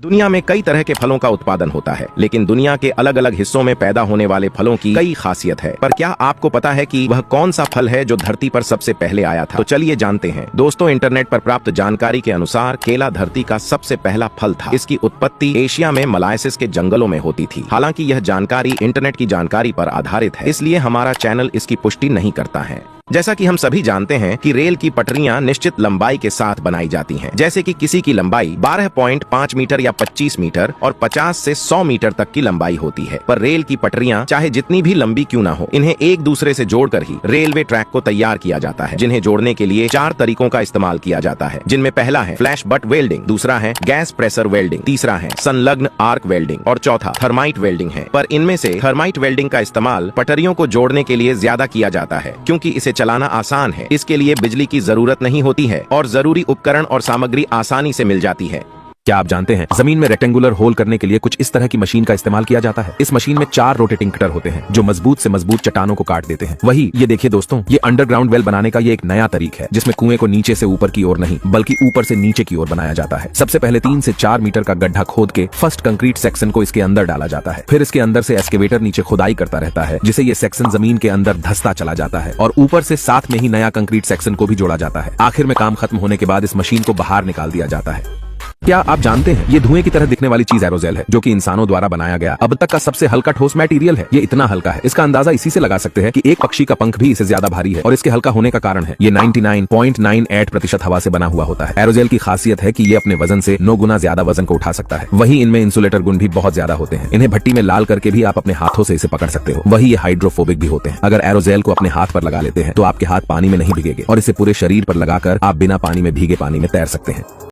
दुनिया में कई तरह के फलों का उत्पादन होता है, लेकिन दुनिया के अलग अलग हिस्सों में पैदा होने वाले फलों की कई खासियत है। पर क्या आपको पता है कि वह कौन सा फल है जो धरती पर सबसे पहले आया था? तो चलिए जानते हैं। दोस्तों, इंटरनेट पर प्राप्त जानकारी के अनुसार केला धरती का सबसे पहला फल था। इसकी उत्पत्ति एशिया में मलायसिस के जंगलों में होती थी। हालांकि यह जानकारी इंटरनेट की जानकारी पर आधारित है, इसलिए हमारा चैनल इसकी पुष्टि नहीं करता है। जैसा कि हम सभी जानते हैं कि रेल की पटरियां निश्चित लंबाई के साथ बनाई जाती हैं, जैसे कि किसी की लंबाई 12.5 मीटर या 25 मीटर और 50 से 100 मीटर तक की लंबाई होती है। पर रेल की पटरियां चाहे जितनी भी लंबी क्यों ना हो, इन्हें एक दूसरे से जोड़कर ही रेलवे ट्रैक को तैयार किया जाता है, जिन्हें जोड़ने के लिए 4 तरीकों का इस्तेमाल किया जाता है, जिनमें पहला है फ्लैश बट वेल्डिंग, दूसरा है गैस प्रेशर वेल्डिंग, तीसरा है संलग्न आर्क वेल्डिंग और चौथा थर्माइट वेल्डिंग है। पर इनमें से थर्माइट वेल्डिंग का इस्तेमाल पटरियों को जोड़ने के लिए ज्यादा किया जाता है, क्योंकि इसे चलाना आसान है। इसके लिए बिजली की जरूरत नहीं होती है और जरूरी उपकरण और सामग्री आसानी से मिल जाती है। क्या आप जानते हैं जमीन में रेक्टेंगुलर होल करने के लिए कुछ इस तरह की मशीन का इस्तेमाल किया जाता है। इस मशीन में 4 रोटेटिंग कटर होते हैं जो मजबूत से मजबूत चट्टानों को काट देते हैं। वही ये देखिए दोस्तों, ये अंडरग्राउंड वेल बनाने का ये एक नया तरीका है, जिसमें कुएं को नीचे से ऊपर की ओर नहीं बल्कि ऊपर से नीचे की ओर बनाया जाता है। सबसे पहले 3 से 4 मीटर का गड्ढा खोद के फर्स्ट कंक्रीट सेक्शन को इसके अंदर डाला जाता है। फिर इसके अंदर से एक्सकेवेटर नीचे खुदाई करता रहता है, जिसे ये सेक्शन जमीन के अंदर धंसता चला जाता है और ऊपर से साथ में ही नया कंक्रीट सेक्शन को भी जोड़ा जाता है। आखिर में काम खत्म होने के बाद इस मशीन को बाहर निकाल दिया जाता है। क्या आप जानते हैं ये धुएं की तरह दिखने वाली चीज एरोजेल है, जो कि इंसानों द्वारा बनाया गया अब तक का सबसे हल्का ठोस मटेरियल है। ये इतना हल्का है, इसका अंदाजा इसी से लगा सकते हैं कि एक पक्षी का पंख भी इसे ज्यादा भारी है। और इसके हल्का होने का कारण है ये 99.98% हवा से बना हुआ होता है। एरोजेल की खासियत है कि ये अपने वजन से 9 गुना ज्यादा वजन को उठा सकता है। वही इनमें इंसुलेटर गुण भी बहुत ज्यादा होते हैं। इन्हें भट्टी में लाल करके भी आप अपने हाथों से इसे पकड़ सकते हो। वही ये हाइड्रोफोबिक भी होते हैं। अगर एरोजेल को अपने हाथ पर लगा लेते हैं तो आपके हाथ पानी में नहीं भीगेंगे और इसे पूरे शरीर पर लगाकर आप बिना पानी में भीगे पानी में तैर सकते हैं।